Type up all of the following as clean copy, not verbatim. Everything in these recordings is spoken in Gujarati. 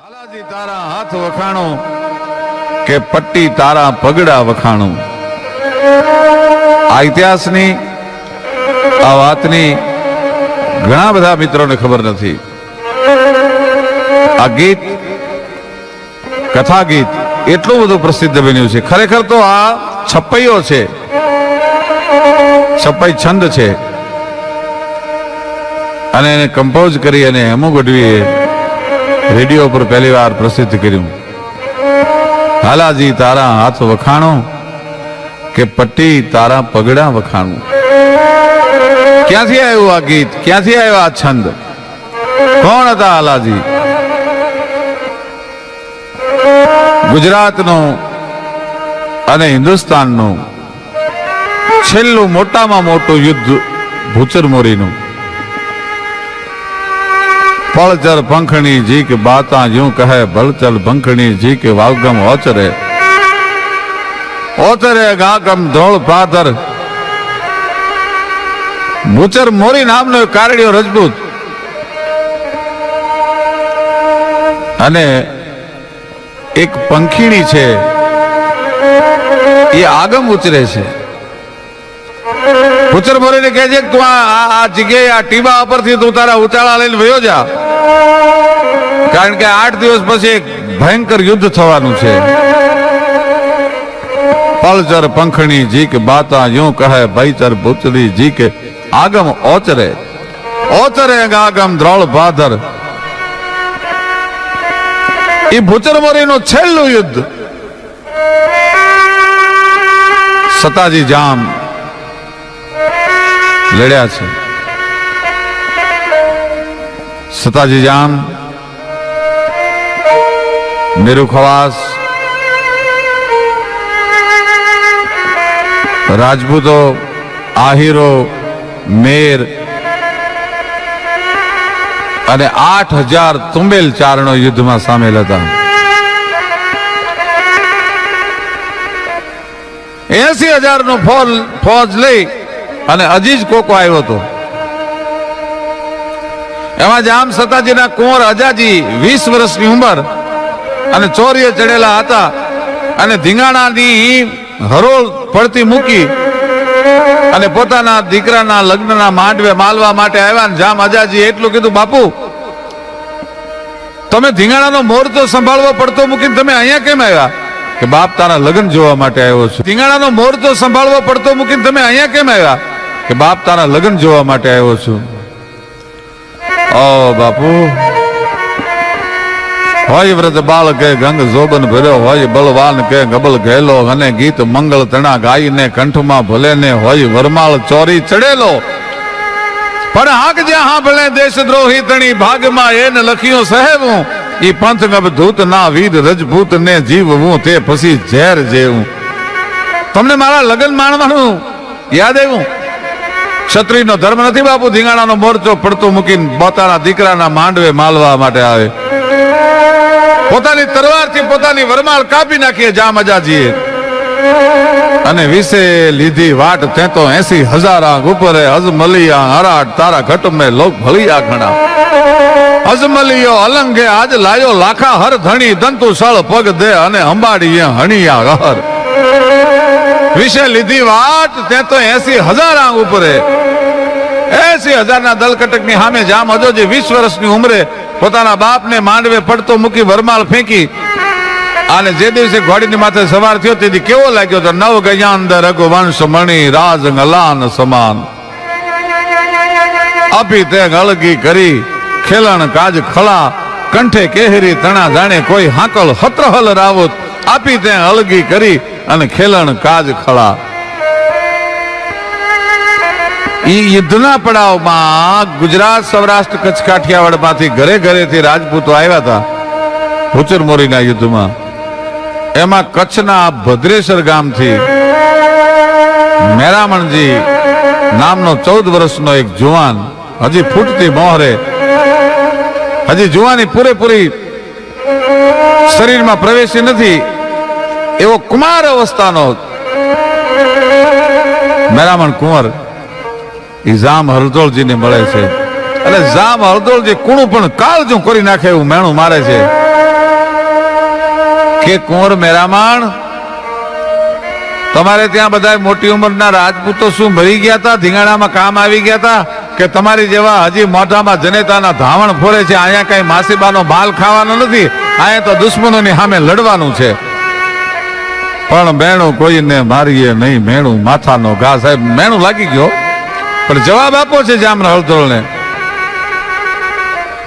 હાલાજી તારા હાથ વખાણો કે પટ્ટી તારા પગડા વખાણો. આ ઇતિહાસની આ વાતની ઘણા બધા મિત્રોને ખબર નથી. આ ગીત કથા ગીત એટલું બધું પ્રસિદ્ધ બન્યું છે. ખરેખર તો આ છપ્પૈયો છે, છપ્પઈ છંદ છે અને એને કમ્પોઝ કરી અને હેમુ ગઢવીએ રેડિયો પર પહેલી વાર પ્રસિદ્ધ કર્યું. હાલાજી તારા હાથ વખાણો કે પટ્ટી તારા પગડા વખાણું. ક્યાંથી આવ્યું આ ગીત, ક્યાંથી આવ્યો આ છંદ, કોણ હતા હાલાજી? ગુજરાતનું અને હિન્દુસ્તાનનું છેલ્લું મોટામાં મોટું યુદ્ધ ભૂચર મોરીનું. પળચર પંખણી જી કે બાતા यूं કહે ભલચલ પંખણી જી કે વાગમ ઓચરે ઓચરે ગાગમ ધોળ પાદર. ભૂચર મોરી નામનો એક કારડિયો રજપૂત અને એક પંખીણી છે, એ આગમ ઉચરે છે. ભૂચર મોરીને કહે છે કે તું આ જગ્યાએ આ ટીબા ઉપરથી તું તારા ઉચાળા લઈને વયો જા, કારણ કે 8 દિવસ પછી એક ભયંકર યુદ્ધ થવાનું છે. પળચર પંખણી જી કે બાતા यूं કહે ભયચર ભૂચરી જી કે આગમ ઓચરે ઓચરે આગમ દ્રોળ ભાદર. એ ભૂચર મોરીનું છેલ્લું યુદ્ધ સતાજી જામ લડ્યા છે. સતાજી જામ, મેરુ ખવાસ, રાજપૂતો, આહિરો, મેર અને 8000 તુંબેલ ચારણો યુદ્ધમાં સામેલ હતા. 80,000 નો ફોજ લઈ અને અજીજ કોકો આવ્યો હતો. એમાં જામ સતાજીના કુંવર અજાજી 20 વર્ષની ઉંમર અને ચોરીએ ચડેલા હતા અને ધીંગાણાની હરોળ પડતી મૂકી અને પોતાના દીકરાના લગ્નના માંડવે માલવા માટે આવ્યા. જામ અજાજી એટલું કીધું, બાપુ તમે ધીંગાણાનો મોરચો સંભાળવો પડતો મૂકીને તમે અહીંયા કેમ આવ્યા? કે બાપ તારા લગ્ન જોવા માટે આવ્યો છું. ધીંગાણાનો મોરચો સંભાળવો પડતો મૂકીને તમે અહીંયા કેમ આવ્યા? કે બાપ તારા લગ્ન જોવા માટે આવ્યો છું. ઓ બાપુ, હોય વ્રત બાળ કે ગંગ જોબન ભર્યો, હોય બળવાન કે ગબલ ગયેલો, અને ગીત મંગળ તણા ગાઈને કંઠમાં ભલે ને હોય વરમાળ ચોરી ચડેલો. પણ હાક જ્યાં હાંભળે દેશદ્રોહી તણી ભાગમાં એને લખ્યું સહેવું, ઈ પંથ ગબ ધૂત ના વીર રજપૂત ને જીવવું તે પછી ઝેર જેવું. તમને મારા લગ્ન માણવાનું યાદ આવ્યું? ક્ષત્રિયનો ધર્મ નથી બાપુ ધીંગાણાનો મોરચો પડતો મૂકીને પોતાના દીકરાના માંડવે માલવા માટે આવે. પોતાની તલવારથી પોતાની વરમાળ કાપી નાખીએ જામ અજાજીએ અને વિશે લીધી વાટ તે તો 80,000 આંખ ઉપરે અજમલિયા હરાટ તારા ઘટ મેં લોક ભલિયા ઘણા. અજમલિયો અલંગે આજ લાયો લાખા હર ધણી દંતુ સળ પગ દે અને અંબાડીએ હણિયા ગહર. વિશે લીધી વાટ તે તો 80,000 આંખ ઉપરે 80,000 ના દલકટકની સામે જામ અજોજી 20 વર્ષની ઉંમરે પોતાના બાપને માંડવે પડતો મૂકી વરમાળ ફેંકી અને જે દિવસે ઘોડીની માથે સવાર થયો તેથી કેવો લાગ્યો તો નવ ગયાંદર રઘુવંશ મણી રાજ ગલાન સમાન. અભી તે ગળગી કરી ખેલણ કાજ ખળા કંઠે કેહરી તણા જાણે કોઈ હાકલ હત્રહલ રાવત. આપી તે અળગી કરી અને ખેલણ કાજ ખળા. ઈ યુદ્ધના પડાવમાં ગુજરાત, સૌરાષ્ટ્ર, કચ્છ, કાઠિયાવાડ માંથી ઘરે ઘરેથી રાજપૂતો આવ્યા હતા ભૂચર મોરીના યુદ્ધમાં. એમાં કચ્છના ભદ્રેશ્વર ગામથી મેરામણજી નામનો 14 વર્ષનો એક જુવાન, હજી ફૂટતી મોહરે, હજી જુવાની પૂરેપૂરી શરીરમાં પ્રવેશી નથી એવો કુમાર અવસ્થાનો મેરામણ કુંવર એ જામ હરદોળજીને મળે છે. એટલે જામ હરદોળજી કુણું પણ કાળજું કરી નાખે એવું મેણું મારે છે. કે કુંવર મેરામણ, તમારે ત્યાં બધા મોટી ઉંમરના રાજપૂતો શું ભરી ગયા હતા, ધીંગાણામાં કામ આવી ગયા હતા કે તમારી જેવા હજી મોઢામાં જનેતાના ધાવણ ફોરે છે? અહીંયા કઈ માસીબાનો માલ ખાવાનો નથી, અહીંયા તો દુશ્મનોની સામે લડવાનું છે. પણ મેણું કોઈને મારીએ નહીં, મેણું માથાનો ઘા. સાહેબ મેણું લાગી ગયો, પણ જવાબ આપો છે જામ હળદોળને.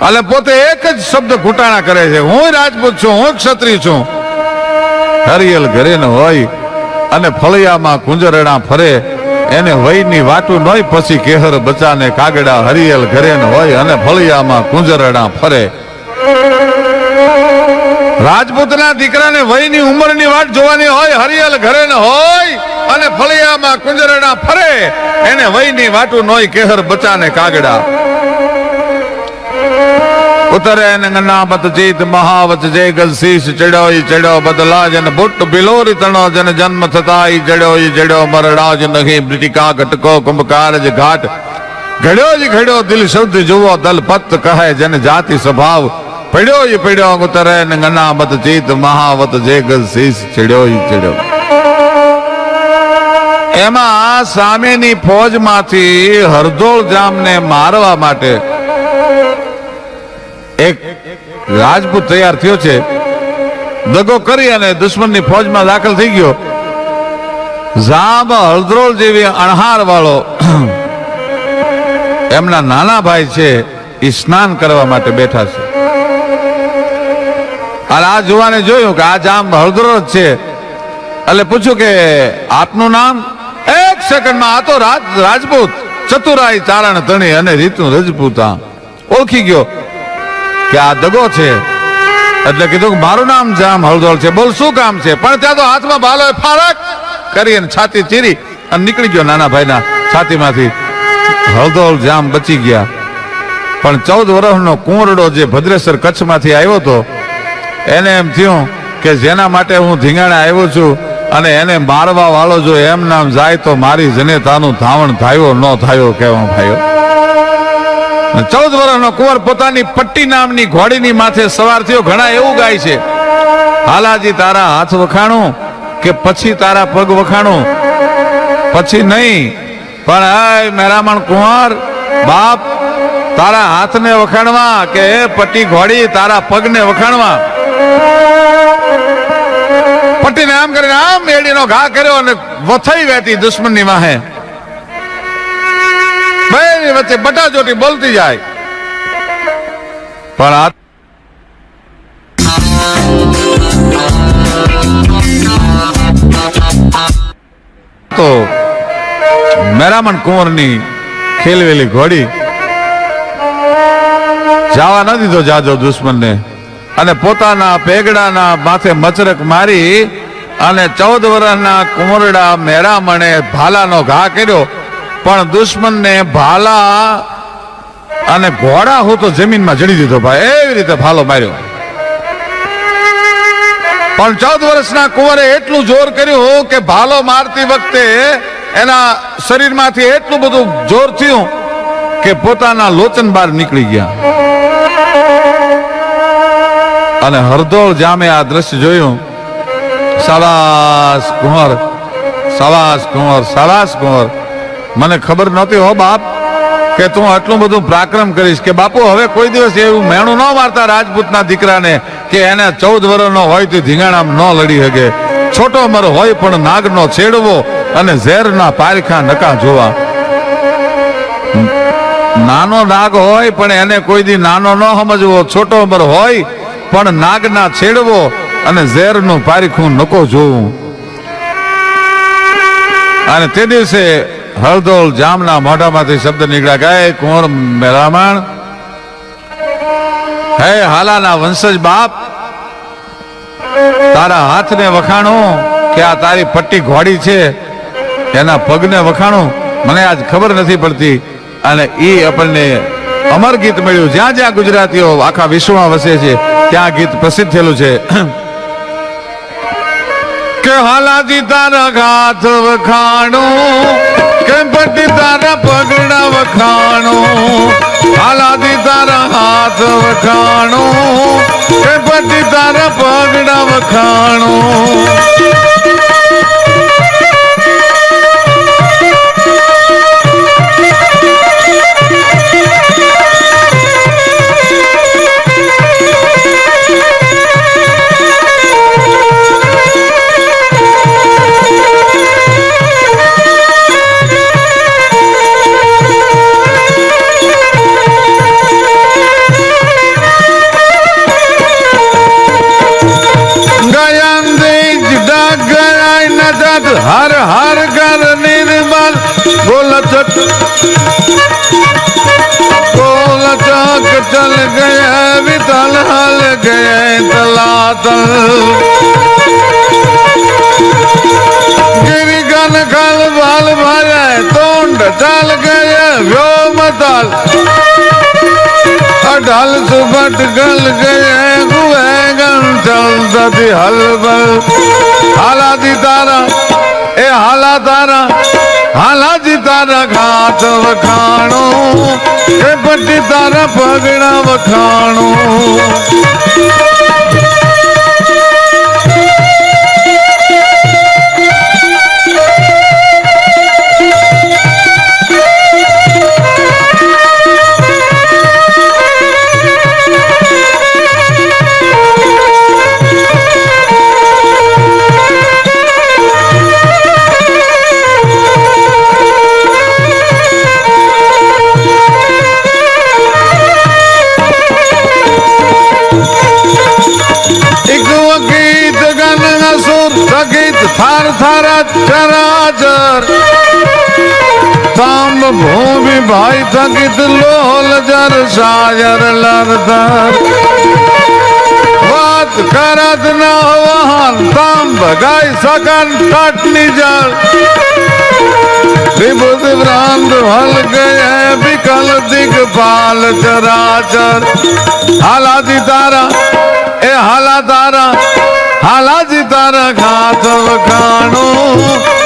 એટલે પોતે એક જ શબ્દ ઘૂંટાણા કરે છે, હું રાજપૂત છું, હું ક્ષત્રિય છું. હરિયલ ઘરે ન હોય અને ફળિયામાં કુંજરણા ફરે, એને વયની વાટું નોય પછી કેહર બચાને કાગડા. હરિયલ ઘરે ન હોય અને ફળિયામાં કુંજરણા ફરે. રાજપૂતના દીકરાને વયની ઉંમરની વાટ જોવાની હોય, હરિયલ ઘરે ન હોય અને ફળિયામાં કુંજરણા ફરે, એને વયની વાટું નોય કેહર બચાને કાગડા. ઉતરે નંગના બત જીત મહાવત જય ગલ શીશ ચડ્યો ચડ્યો બદલા જન બુટ બિલોરી તણો જન જન્મ થતા જડ્યો જડ્યો મરડાજ નહીં બ્રિટિકા ઘટકો કુંભકારજ ઘાટ ઘડ્યો જ ઘડ્યો દિલ શબ્દ જુઓ દલ પત કહે જન જાતિ સ્વભાવ પડ્યો પડ્યો. ઉતરે નંગના બત જીત મહાવત જય ગલ શીશ ચડ્યો ચડ્યો. એમાં સામેની ફોજમાંથી હરદોળ જામને મારવા માટે એક રાજપૂત તૈયાર થયો છે, દગો કરી અને દુશ્મનની ફોજમાં દાખલ થઈ ગયો. જામ હળદરોળ જેવી અણહાર વાળો એમના નાના ભાઈ છે, એ સ્નાન કરવા માટે બેઠા છે. અને આ જુવાને જોયું કે આ જામ હળદરોળ છે, એટલે પૂછ્યું કે આપનું નામ? એક સેકન્ડમાં આ તો રાજપૂત ચતુરાઈ ચારણ તણી અને રીતુ રજપૂતા ઓળખી ગયો કે આ દગો છે. એટલે કીધું કે મારું નામ જામ હળદોળ છે, બોલ શું કામ છે? પણ ત્યાં તો હાથમાં ભાલો ફારક કરી અને છાતી ચીરી અને નીકળી ગયો નાના ભાઈના છાતીમાંથી. હળદોળ જામ બચી ગયા. પણ 14 વર્ષનો કુંવરડો જે ભદ્રેશ્વર કચ્છમાંથી આવ્યો હતો, એને એમ થયું કે જેના માટે હું ધીંગાણા આવ્યો છું અને એને મારવા વાળો જો એમ નામ જાય તો મારી જનેતાનું ધાવણ થાયો ન થાયો કેવા ભાઈઓ. 14 વર્ષનો કુંવર પોતાની પટ્ટી નામની ઘોડીની માથે સવાર થયો. ઘણા એવું ગાય છે, હાલાજી તારા હાથ વખાણું કે પછી તારા પગ વખાણું? પછી નહીં, પણ હાય મેરામણ કુંવર બાપ, તારા હાથને વખાણવા કે પટ્ટી ઘોડી તારા પગને વખાણવા? પટ્ટીને આમ કરીને આમ એડીનો ઘા કર્યો અને વથઈ વેતી દુશ્મનની વાહે. વચ્ચે બટાજોટી બોલતી જાય. પણ આ તો મેરામણ કુંવરની ખેલવેલી ઘોડી જવા ન દીધો જાજો દુશ્મનને, અને પોતાના પેગડાના માથે મચરક મારી અને 14 વર્ષના કુંવરડા મેરામણે ભાલાનો ઘા કર્યો. પણ દુશ્મનને ભાલા અને ઘોડા હું તો જમીનમાં જડી દીધો ભાઈ, એવી રીતે ભાલો માર્યો. પણ 14 વર્ષના કુંવરે એટલું જોર કર્યું કે ભાલો મારતી વખતે એના શરીરમાંથી એટલું બધું જોર થયું કે પોતાના લોચન બહાર નીકળી ગયા. અને હરદોળ જામે આ દ્રશ્ય જોયું. સાબાસ કુંવર, સાબાસ કુંવર, સાબાસ કુંવર. મને ખબર નહોતી હો બાપ કે તું આટલું બધું પરાક્રમ કરીશ. કે બાપુ હવે કોઈ દિવસ એવું મેણું ન મારતા રાજપૂતના દીકરાને કે એને 14 વર્ષનો હોય તો ધીંગાણામાં ન લડી શકે. છોટો મર હોય પણ નાગનો છેડવો અને ઝેરના પારખા નકા જોવા. નાનો નાગ હોય પણ એને કોઈ દી નાનો ન સમજવો, છોટો મર હોય પણ નાગના છેડવો અને ઝેરનું પારખું નકો જોવું. અને તે દિવસે હળદોળ જામના મોઢામાંથી શબ્દ નીકળ્યા, ગાય કુંવર મેરામણ, હે હાલાના વંશજ બાપ, તારા હાથને વખાણું કે આ તારી પટ્ટી ઘોડી છે એના પગને વખાણું? મને આજ ખબર નથી પડતી. અને એ આપણને અમર ગીત મળ્યું. જ્યાં જ્યાં ગુજરાતીઓ આખા વિશ્વમાં વસે છે ત્યાં ગીત પ્રસિદ્ધ થયેલું છે કે હાલાજી તારા હાથ વખાણું કે પટ્ટી તારા પગડા વખાણું, હાલાજી તારા હાથ વખાણું કે પટ્ટી તારા પગડા વખાણું. વખાણો हर हर कर निर्मल गोलचक गोलचक चल गए वितल हल गए तलातल गिरिगन खल बल भरे तोंड चल गए व्योमतल अढल सुबट गल गए हुए गन चल दति हलबल हाला दी तारा ए हाला तारा हाला जी तारा घाट वखाणो ए पट्टी तारा पगड़ा वखाणो थार थारा चराचर ताम भूमि भाई थकित लोल जर साजर लरदर बात करत न वहान ताम भगाई सकन टटनी जल विभुत भ्रांत हल गए विकल दिग्पाल चराचर हाला दी तारा ए हाला तारा हाला जी तारा घाट वखाणो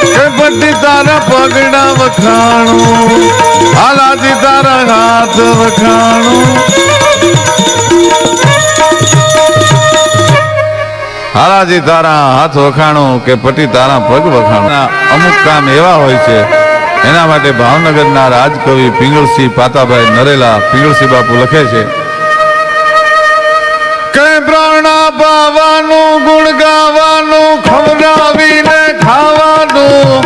के बड्डी तारा पगड़ा वखाणो हाला जी तारा घाट वखाणो हाला जी तारा हाथ वखाणो के पट्टी तारा पग वखाणो अमुक काम एवा होय छे एना माटे भावनगरना રાજકવિ પિંગળસિંહ પાતાભાઈ નરેલા પિંગળસિંહ બાપુ લખે છે કે પ્રાણા પાવાનું ગુણ ગાવાનું ખવડાવીને ખાવાનું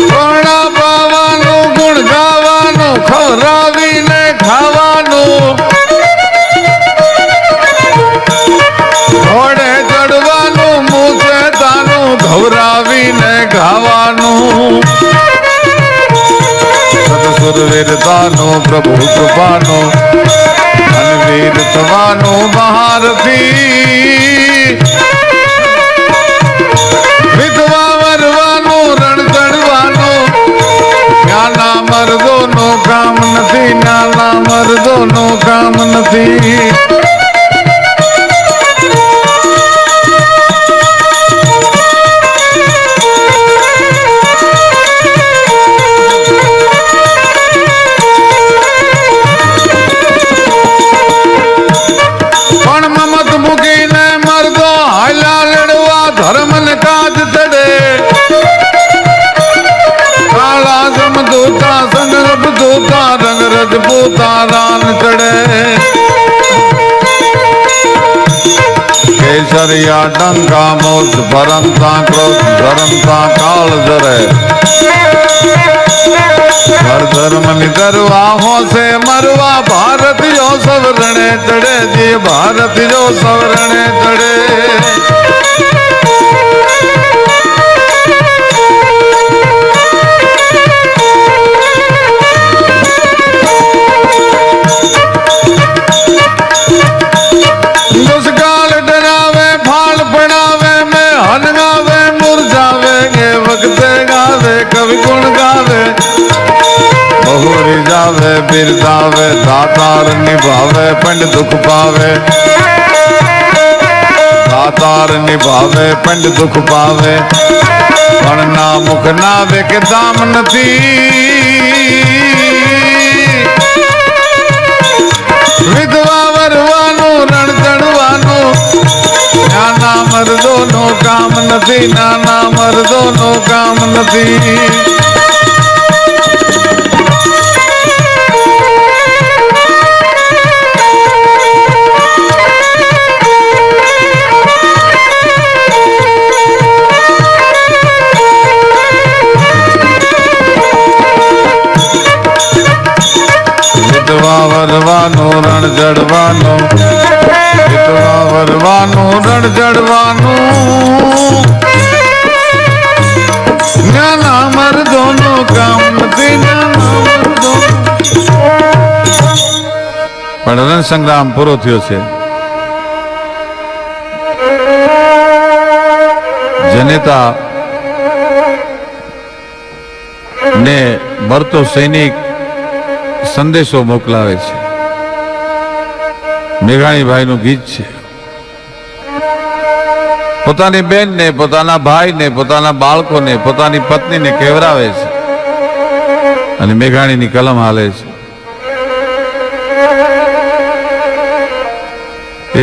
પ્રાણા પાવાનું ગુણ ગાવાનું ખવડાવીને ખાવાનું ઘોડે ચડવાનું મૂછે તાનું ધવરાવીને ગાવાનું સતસુરવીરતાનું પ્રભુ કૃપાનું અનવીર થવાનું મહારથી વિધવા વરવાનું રણ ચડવાનું નાના મર્દોનું કામ નથી નાના મર્દોનું કામ નથી धर्म ने काज चढ़े काला जमदूता संग रबदूता रंग रजपूता रान चढ़े केसरिया डंका मोच भरंता क्रोध धरंता काल जरे हर धर्म निदरवाहों से मरवा भारत जो सवरणे चढ़े जी भारत जो सवरणे चढ़े कवि गुण गावे बहुरी जावे बिरदावे दातार निभावे पंड दुख पावे दातार निभावे पंड दुख पावे પણ ના મુખ ના દેખે દામ નથી વિધવા વરવાનું રણ ચડવાનું નાના મર્દો નો કામ નથી નાના મર્દો નો કામ નથી વિધવા વરવાનું રણ ચડવાનું વિધવા વરવાનું રણ ચડવાનું નાના મર્દો નો કામ નથી નાના મર્દો પણ રણ સંગ્રામ પૂરો થયો છે જનેતા ને મરતો સૈનિક સંદેશો મોકલાવે છે મેઘાણીભાઈ નું ગીત છે પોતાની બેન ને પોતાના ભાઈ ને પોતાના બાળકોને પોતાની પત્નીને કહેવરાવે છે અને મેઘાણીની કલમ હાલે છે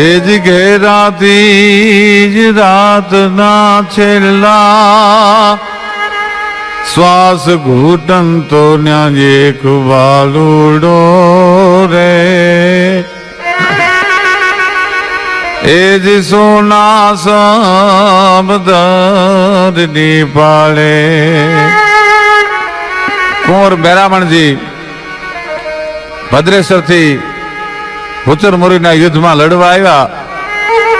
એ જ ઘેરાતી જ રાતના છેલ્લા શ્વાસ ઘૂંટન તો ન્યા એક વાલુડો રે એ જ સોના સમદરની પાળે કુંવર બેરામણજી ભદ્રેશ્વરથી ભૂચરમુરીના યુદ્ધમાં લડવા આવ્યા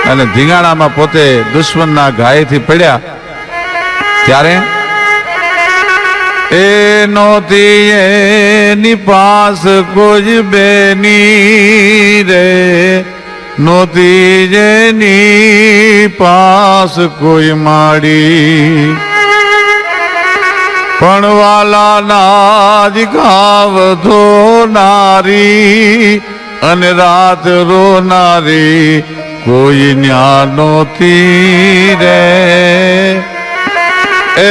અને ધીંગાણામાં પોતે દુશ્મનના ઘાયથી પડ્યા ત્યારે એ નોતી એની પાસ કોઈ બેની રે નોતી જેની પાસ કોઈ માડી પણ વાલા નાજ ઘાવ ધોનારી અને રાત રોનારી કોઈ ન્યા નોતી રે એ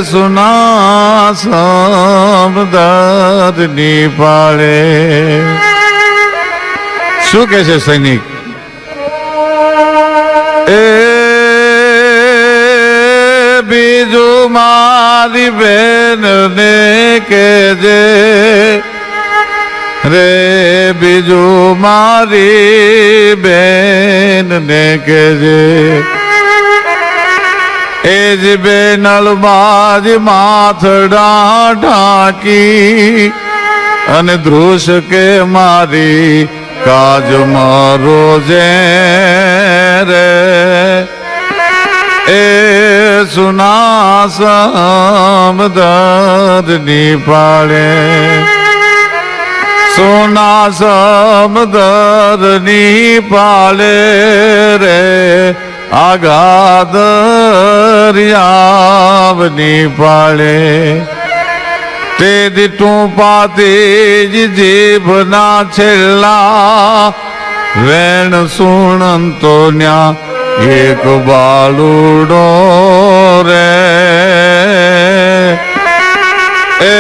સુના સમદરની પાળે શું કે છે સૈનિક એ બીજું મારી બેન ને કેજે રે બીજું મારી બેન ને કેજે એ જ બેનલબાજ માથડા ઢાંકી અને ધ્રુસ કે મારી કાજ મારો જે રે એ સુના સમદરની પાળે સોના સમદરની પાળે રે આગાદરિયાવની પાળે તે દીટું પાતી જ જીભના છેલ્લા વેણ સુણંતો ન્યા એક બાલુડો રે એ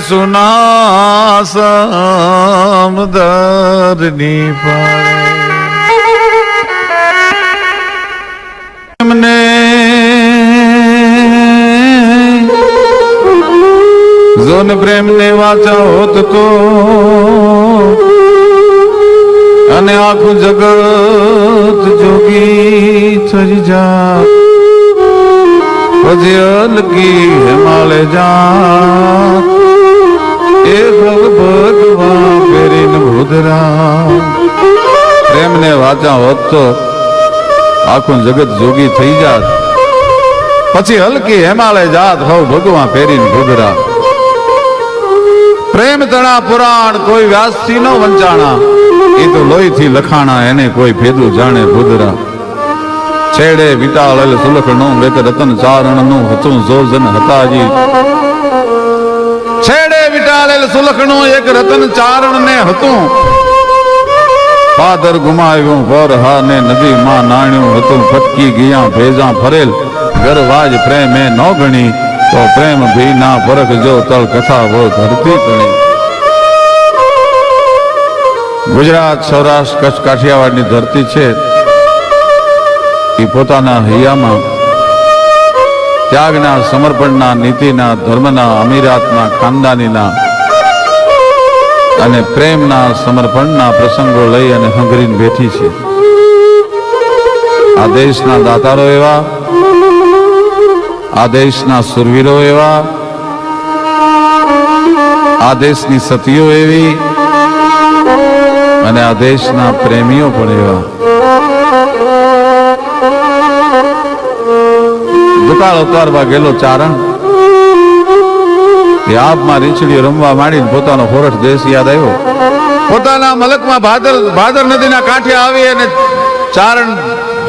સુના સમદરની પાળે જોન પ્રેમ ને વાંચા હોત તો અને આખું જગત જોગી થઈ જા પછી અલકી હિમાલય જા એ ભગવાન ફેરીને ભૂદરા પ્રેમ ને વાંચા હોત તો આખું જગત જોગી થઈ જાત પછી હલકી હિમાલય જાત હવ ભગવાન ફેરીને ભૂદરા પ્રેમ તણા પુરાણ કોઈ વ્યાસથી નો વંચાણા એ તો લોહીથી લખાણા એને કોઈ ભેદું જાણે ભૂદરા છેડે વિટાળેલ સુલખનું એક રતન ચારણનું હતું જોજન હતાજી છેડે વિટાળેલ સુલખનું એક રતન ચારણ ને હતું પાદર ગુમાવ્યું વર હા ને નદી માં નાણ્યું હતું ફટકી ગયા ભેજા ફરેલ ગરવાજ પ્રેમ એ નો ગણી તો પ્રેમ ભી ના પરખ જો તળ કથા વો ધરતી તણી. ગુજરાત, સૌરાષ્ટ્ર, કચ્છ, કાઠિયાવાડની ધરતી છે એ પોતાના હૈયામાં ત્યાગના, સમર્પણના, નીતિના, ધર્મના, અમીરાતના, ખાનદાનીના અને પ્રેમના, સમર્પણના પ્રસંગો લઈ અને હંગરીને બેઠી છે. આ દેશના દાતારો એવા, આ દેશના સુરવીરો એવા, આ દેશની સતીઓ એવી અને આ દેશના પ્રેમીઓ પણ એવા. દુકાળ ઉતારવા ગયેલો ચારણ એ આપમાં રીંછડીઓ રમવા માંડીને પોતાનો ખોરઠ દેશ યાદ આવ્યો. પોતાના મલકમાં ભાદર નદીના કાંઠે આવી અને ચારણ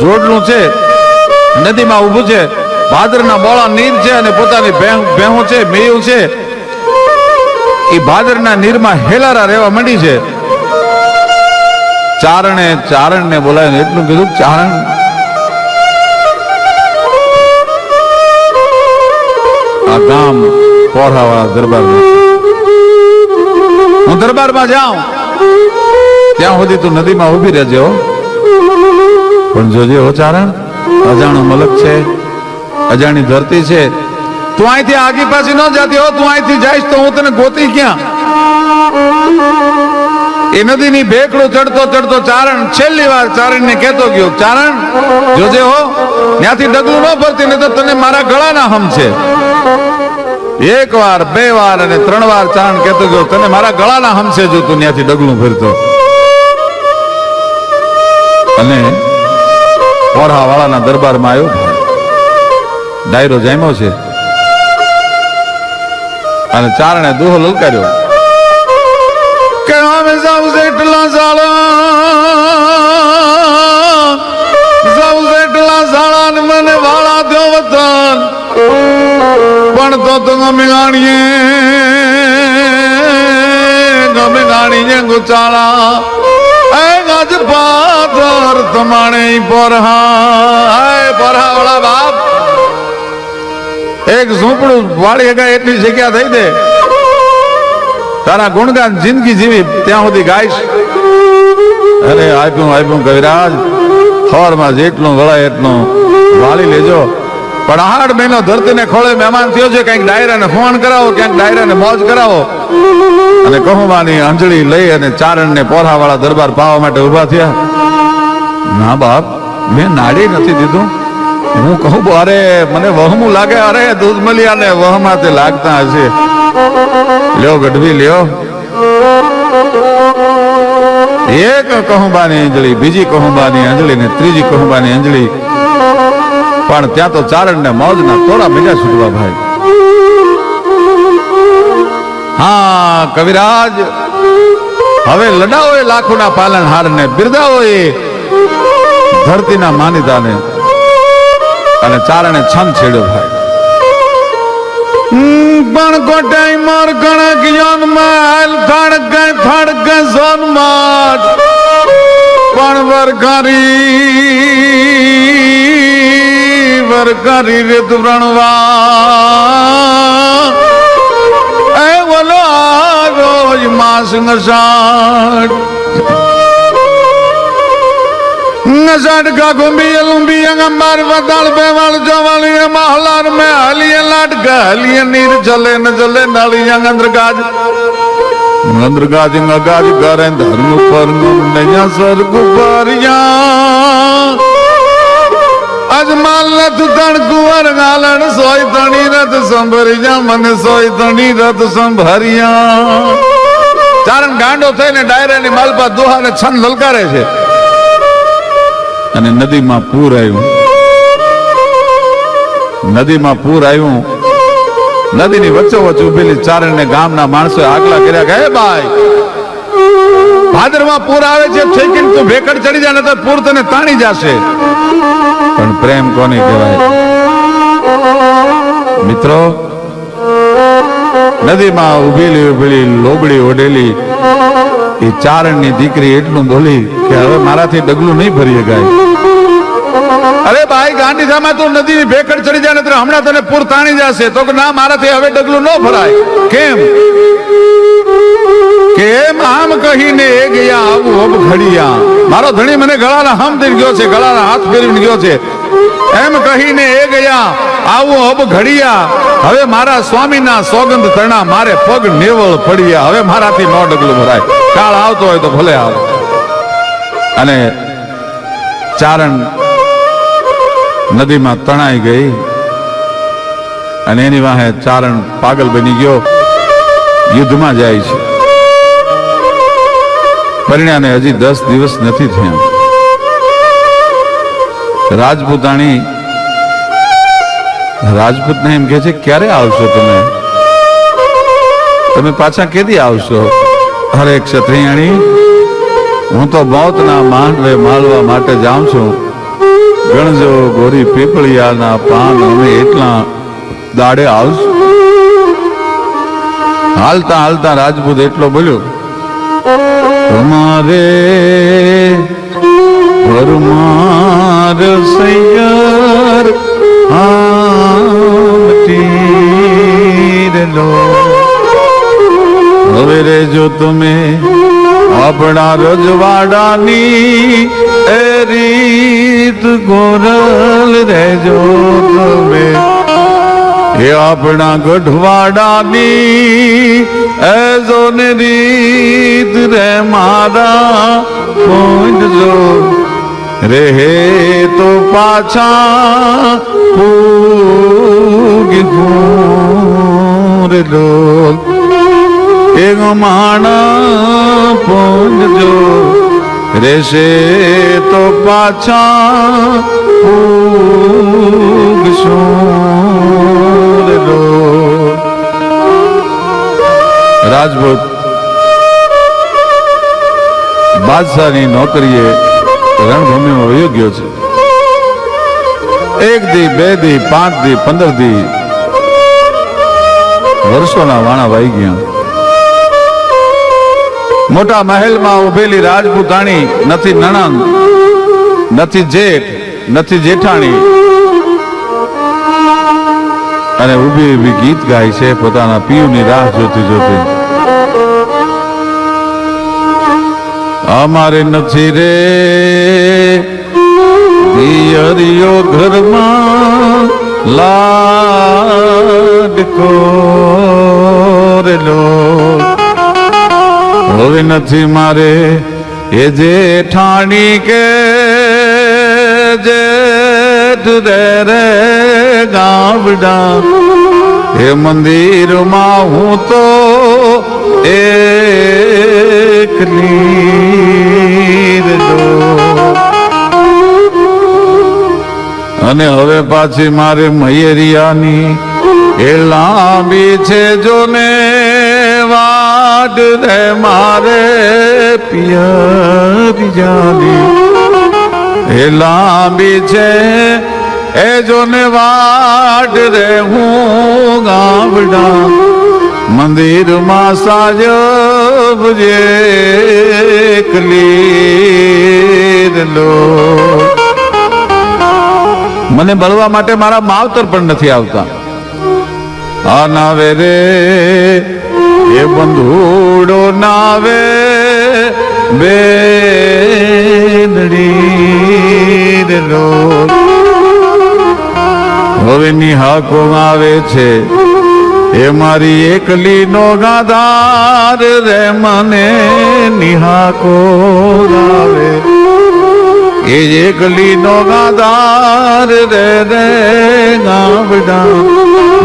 જોડલું છે, નદીમાં ઊભું છે, ભાદરના બોળા નીર છે અને પોતાની ભેહું છે, મેયું છે, એ ભાદરના નીરમાં હેલારા રહેવા માંડી છે. ચારણને બોલાવીને એટલું કીધું, ચારણ આ ગામ પોઢાવાળા દરબારમાં, હું દરબારમાં જાઉં ત્યાં સુધી તું નદીમાં ઉભી રહેજે. પણ જોજે હો ચારણ, અજાણો મલક છે, અજાણી ધરતી છે, તું અહીંથી આગી પાછી ન જાતી હો. તું અહીંથી જઈશ તો હું તને ગોતી ક્યાં? એ નદીની ભેકડું ચડતો ચારણ છેલ્લી વાર ચારણને કહેતો ગયો, ચારણ જોજે હો, ત્યાંથી ડગલું ન ભરતી, નહીં તો તને મારા ગળાના હમ છે. એક વાર, બે વાર અને ત્રણ વાર ચારણ કહેતો ગયો, તને મારા ગળાના હમ છે જો તું ત્યાંથી ડગલું ભરતો. અને પોઢા વાળાના દરબારમાં આવ્યો, ડાયરો જામ્યો છે અને ચારણે દુહો લલકાર્યો કે અમે જાઉં જેટલા ઝાડા ને મને વાળા દો વતન, પણ તો ગમે ગાણીએ ગુચાળા ગાજ પાથર તમાણે પોરહા વાળા બાપ. એક ઝૂંપડું વાળી હગા એટલી જગ્યા થઈ દે, તારા ગુણગાન જિંદગી જીવી ત્યાં સુધી ગાઈશ. અરે આપ્યું કવિરાજ, ખોરમાં જેટલું વળાય એટલું વાળી લેજો. પણ 8 મહિનો ધરતીને ખોળે મહેમાન થયો છે, કંઈક ડાયરાને ફોન કરાવો, ક્યાંક ડાયરાને મોજ કરાવો. અને કહુમાની અંજળી લઈ અને ચારણને પોઢાવાળા દરબાર પાવા માટે ઉભા થયા. ના બાપ, મેં નાડી નથી દીધું. હું કહું, અરે મને વહમું લાગે, અરે દૂધમલિયાને વહમાં તે લાગતા હશે. લ્યો ગઢવી લ્યો. એક કહુંબાની અંજળી, બીજી કહુંબાની અંજળી ને ત્રીજી કહુંબાની અંજળી. પણ ત્યાં તો ચારણને મોજના તોડા બીજા છૂટવા ભાઈ. હા કવિરાજ, હવે લડાવો એ લાખોના પાલનહારને, બિરદાવો એ ધરતીના માનીતાને. અને ચારણે છંદ છેડ્યો ભાઈ. પણ કોટાઈ મોર કણક યોનમાં થડકે સોનમાં, પણ વરકારી રીત પ્રણવા એ બોલો આવ્યો માસ નસાડ કા ગુંબી લુંબી અંગમાર વદાળ બેવાળ જવાળી મહલાર મે હલીએ લાટકા હલીએ નીર ચલે ન ચલે નળી અંગંદ્ર ગાજ ગાજ કરે ધર્મ પર નૈયા સ્વર્ગ પરિયા અજમાલ ને તું તણ કુંવર ગાલણ સોય તણી રથ સંભરિયા મને સોય તણી રથ સંભરિયા. ચારણ ગાંડો થઈને ડાયરાની માલપા દોહાને છંદ લલકારે છે. અને નદીમાં પૂર આવ્યું. નદીની વચ્ચોવચ્ચ ઉભેલી ચારણને ગામના માણસોએ આગલા કર્યા કે હે ભાઈ, ભાદરમાં પૂર આવે છે, ઠેકીને તું ભેકડ ચડી જાય ને તો પૂર તને તાણી જશે. પણ પ્રેમ કોને કહેવાય મિત્રો? નદીમાં ઉભેલી લોબડી ઓઢેલી એ ચારણની દીકરી એટલું બોલી કે હવે મારાથી ડગલું નહીં ભરી ગાય. અરે ભાઈ ગાંધીધામાં તું નદીની ભેખડ ચડી જાય ને હમણાં તને પૂર તાણી જશે. તો કે ના, મારાથી હવે ડગલું ન ભરાય. કેમ? કેમ? આમ કહીને એ ગયા આવું હબ ઘડિયા. મારો ધણી મને ગળાના હમ દઈ ગયો છે, ગળાના હાથ ફેરવીને ગયો છે. એમ કહીને એ ગયા આવું હબ ઘડિયા. હવે મારા સ્વામીના સોગંદ તણા મારે પગ નેવળ પડ્યા. હવે મારાથી ન ડગલું ભરાય. કાળ આવતો હોય તો ભલે આવે. અને ચારણ નદીમાં તણાઈ ગઈ અને એની વાહે ચારણ પાગલ બની ગયો. યુદ્ધમાં જાય છે. પરિણામે હજી 10 દિવસ નથી થયા. રાજપૂતાણી રાજપૂતને એમ કે છે, ક્યારે આવશો તમે? તમે પાછા કેદી આવશો? અરે ક્ષત્રિયાણી, હું તો મોતના માંડવે માલવા માટે જાઉં છું. ગણજો ગોરી પીપળિયાના પાન, અમે એટલા દાડે આવશું. હાલતા હાલતા રાજપૂત એટલો બોલ્યો, તમારે પરમાર સૈયર લો. હવે રેજો તમે આપણા રજવાડાની એ રીત ગોરલ રેજો તમે. એ આપણા ગઢવાડાની એ જોને રીત રે મારા પહોંચજો રે તો પાછા પૂગી લો. એક માણા પહોંચજો રેશે તો પાછા પૂગશું લો. રાજપૂત બાદશાહની નોકરીએ રણભૂમિમાં વયો ગયો છે. 1 દી 2 દી 5 દી 15 દી વર્ષોના વાણા વાઈ ગયા. મોટા મહેલમાં ઉભેલી રાજપૂતાણી નથી નણંદ, નથી જેઠ, નથી જેઠાણી, અને ઊભી ઊભી ગીત ગાય છે પોતાના પિયુની રાહ જોતી જોતી. અમારે નથી રે દિયરિયો ઘરમાં લાડકો રેલો. હવે નથી મારે એ જેઠાણી કે જેઠ રે ગામડા. એ મંદિરમાં હું તો એકલી લો. અને હવે પાછી મારે મૈયરિયાની એ લાંબી છે જોને વાડ રે મારે પિયરિયાની. એ લાંબી છે એ જોને વાડ રે હું ગામડા. મંદિરમાં સાજબ જે એકલી લો. મને બળવા માટે મારા માવતર પણ નથી આવતા. આ નાવે રે એ બંધુડો નાવે બેનડી લો. હવે નિહાકો આવે છે એ મારી એકલી નો ગાધાર રે. મને નિહાકો આવે એ એકલી નો ગાધાર રે રે ગામડા.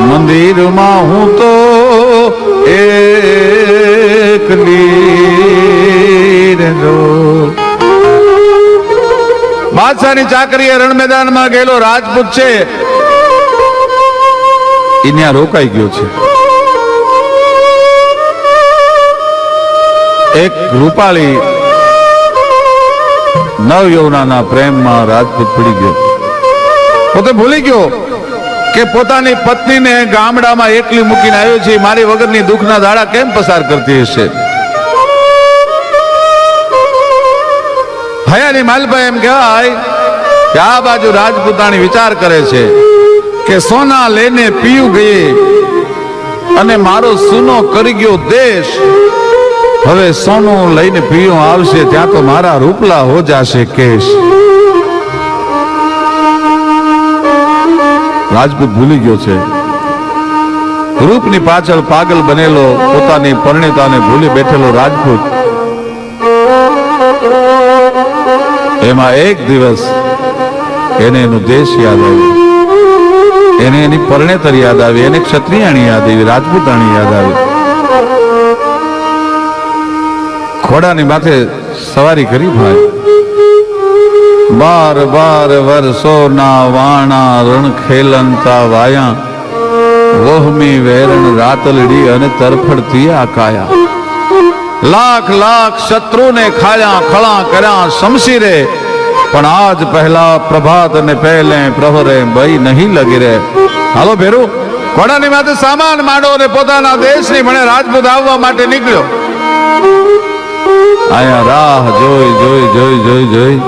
મંદિરમાં હું તો એકલી રો. બાદશાહની ચાકરીએ રણ મેદાનમાં ગયેલો રાજપૂત છે એ ત્યાં રોકાઈ ગયો છે. એક રૂપાળી નવયૌવનાના પ્રેમમાં રાજપૂત પડી ગયો. પોતે ભૂલી ગયો કે પોતાની પત્નીને ગામડામાં એકલી મૂકીને આવ્યો છે. મારી વગરની દુઃખના દાડા કેમ પસાર કરતી હશે. હયાની માલભાઈ એમ કહેવાય કે આ બાજુ રાજપૂતાણી વિચાર કરે છે કે સોના લઈને પીયું ગયે અને મારો સુનો કરી ગયો દેશ, હવે સોનું લઈને પીયું આવશે ત્યાં તો મારા રૂપલા હો જાશે કેશ. રાજપૂત ભૂલી ગયો છે, રૂપની પાછળ પાગલ બનેલો, પોતાની પરણિતાને ભૂલી બેઠેલો રાજપૂત. એમાં એક દિવસ એને એનો દેશ યાદ આવ્યો, એને એની પરણેતર યાદ આવી, એને ક્ષત્રિયાણી યાદ આવી, રાજપૂતાણી યાદ આવી. ઘોડાની માથે સવારી કરી ભાઈ. 12 વર્ષોના વાણા રણ ખેલંતા વાયા, વહમી વેરણ રાતલડી અને તરફડતી આકાયા. લાખ શત્રુને ખાયા, ખળા કર્યા શમશીરે, પણ આજ પહેલા પ્રભાત અને પહેલે પ્રહરે ભય નહીં લગી રે. હાલો ભેરુ, ઘોડાની માથે સામાન માંડો અને પોતાના દેશની મને રાજપૂત આવવા માટે નીકળ્યો. આયા રાહ જોઈ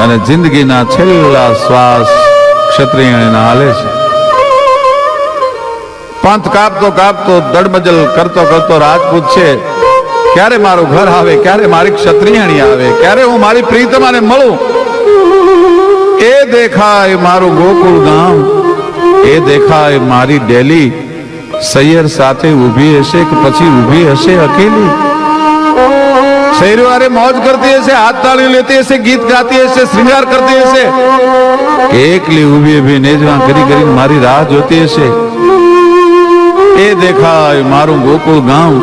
અને જિંદગીના છેલ્લા શ્વાસ ક્ષત્રિયના હાલે છે. પંથ કાપતો દડમજલ કરતો રાજપૂત છે. ક્યારે મારું ઘર આવે, ક્યારે મારી ક્ષત્રિયાણી આવે, ક્યારે હું મારી પ્રીતમાને મળું. એ દેખાય મારું ગોકુળ ગામ, એ દેખાય મારી ડેલી. સૈયર સાથે ઊભી હશે કે પછી ઊભી હશે અકેલી. શેરીવારે મોજ કરતી હશે, હાથ તાળી લેતી હશે, ગીત ગાતી હશે, શ્રૃંગાર કરતી હશે, કે એકલી ઊભી નેજવા કરી મારી રાહ જોતી હશે. એ દેખાય મારું ગોકુળ ગામ,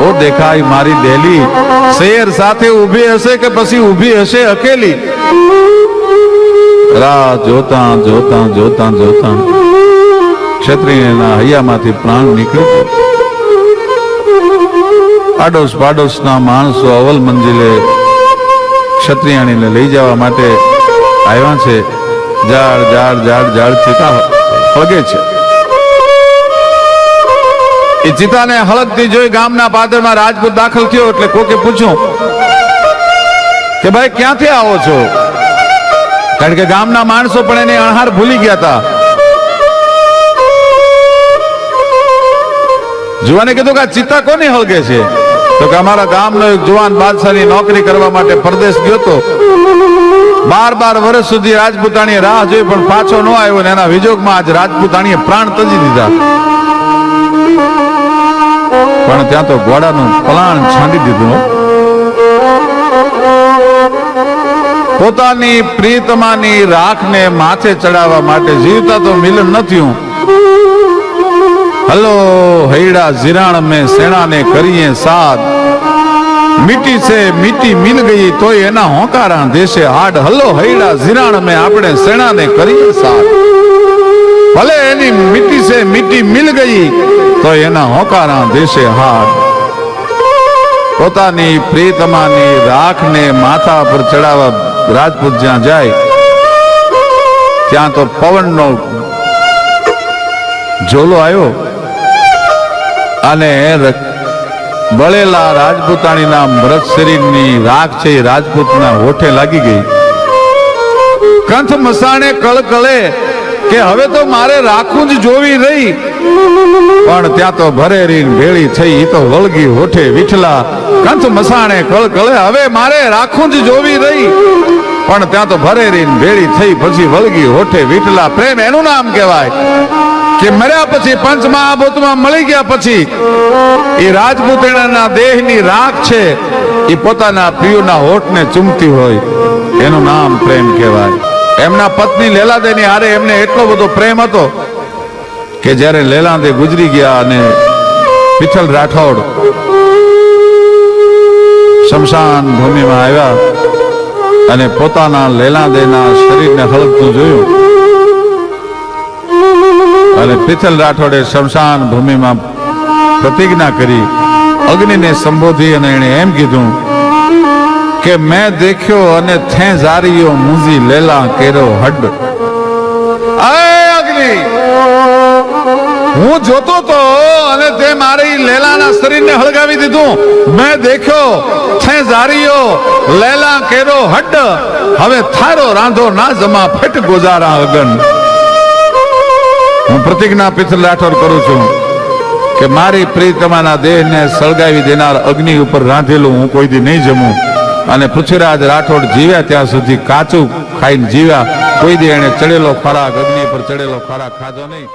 ઓ દેખાય મારી ડેલી. શેર સાથે ઊભી હશે કે પછી ઊભી હશે અકેલી. રાહ જોતા ક્ષત્રિયના હૈયામાંથી પ્રાણ નીકળી ગયો. આડોશ પાડોશના માણસો અવલ મંજિલે ક્ષત્રિયાણીને લઈ જવા માટે આવ્યા છે. ઝાડ ચિતા હળગે છે. એ ચિતાને હળગતી જોઈ ગામના પાદરમાં રાજપૂત દાખલ થયો. એટલે કોકે પૂછ્યું કે ભાઈ ક્યાંથી આવો છો? કારણ કે ગામના માણસો પણ એને અણહાર ભૂલી ગયા હતા. જુવાને કીધું કે આ ચિતા કોની હળગે છે? તો કે અમારા ગામનો એક જુવાન બાદશાહની નોકરી કરવા માટે પરદેશ ગયો હતો. 12 વર્ષ સુધી રાજપૂતાણીએ રાહ જોઈ પણ પાછો ન આવ્યો ને એના વિજોગમાં આજ રાજપૂતાણીએ પ્રાણ તજી દીધા. પણ ત્યાં તો ઘોડાનું પલાણ છાંડી દીધું. પોતાની પ્રીતમાની રાખને માથે ચડાવવા માટે જીવતા તો મિલન ન થયું. હલો હૈડા જીરાણ મેં સેણાને કરીએ સાદ, મીટી છે મીટી મિલ ગઈ તોય એના હોંકારા દેશે હાડ. હલો હૈડા જીરાણ મેં આપણે સેણાને કરીએ સાદ, ભલે એની મીટી છે મીટી મિલ ગઈ તો એના હોંકારા દેશે હાડ. પોતાની પ્રીતમાની રાખને માથા પર ચડાવવા રાજપૂત જ્યાં જાય ત્યાં તો પવનનો ઝોલો આવ્યો અને બળેલા રાજપૂતાણીના મૃત શરીરની રાખ છે એ રાજપૂતના હોઠે લાગી ગઈ. કંઠ મસાણે કળકળે કે હવે તો મારે રાખું જ જોવી રહી. પણ ત્યાં તો ભરેરી ભેળી થઈ, તો વળગી હોઠે વિઠલા. કંઠ મસાણે કળકળે હવે મારે રાખું જ જોવી રહી. પણ ત્યાં તો ભરેરી ભેળી થઈ, પછી વળગી હોઠે વિઠલા. પ્રેમ એનું નામ કહેવાય કે મર્યા પછી પંચમહાભૂતમાં મળી ગયા પછી એ રાજપૂતાણીના દેહની રાખ છે એ પોતાના પ્રિયના હોઠને ચૂમતી હોય, એનું નામ પ્રેમ કહેવાય. એમના પત્ની લેલાદેની હારે એમને એટલો બધો પ્રેમ હતો કે જ્યારે લેલાદે ગુજરી ગયા અને પીઠલ રાઠોડ શમશાન ભૂમિમાં આવ્યા અને પોતાના લેલાદેના શરીરને હળગતું જોયું અને પીઠલ રાઠોડે શમશાન ભૂમિમાં પ્રતિજ્ઞા કરી, અગ્નિને સંબોધી અને એણે એમ કીધું કે મેં દેખ્યો અને થે જારીઓ મુંજી લેલા કેરો હડ. અગ્નિ હું જોતો તો અને તે મારી લેલાના શરીરને હળગાવી દીધું. મેં દેખ્યો છે જારીઓ લેલા કેરો હડ, હવે થારો રાંધો ના જમા ફટ ગોજારા અગન. હું પ્રતિજ્ઞા પિથલ રાઠોડ કરું છું કે મારી પ્રિયતમાના દેહને સળગાવી દેનાર અગ્નિ ઉપર રાંધેલું હું કોઈ દી નહીં જમું. અને પૃથ્વીરાજ રાઠોડ જીવ્યા ત્યાં સુધી કાચું ખાઈને જીવ્યા, કોઈ દી એને ચડેલો ખોરાક, અગ્નિ પર ચડેલો ખોરાક ખાધો નહીં.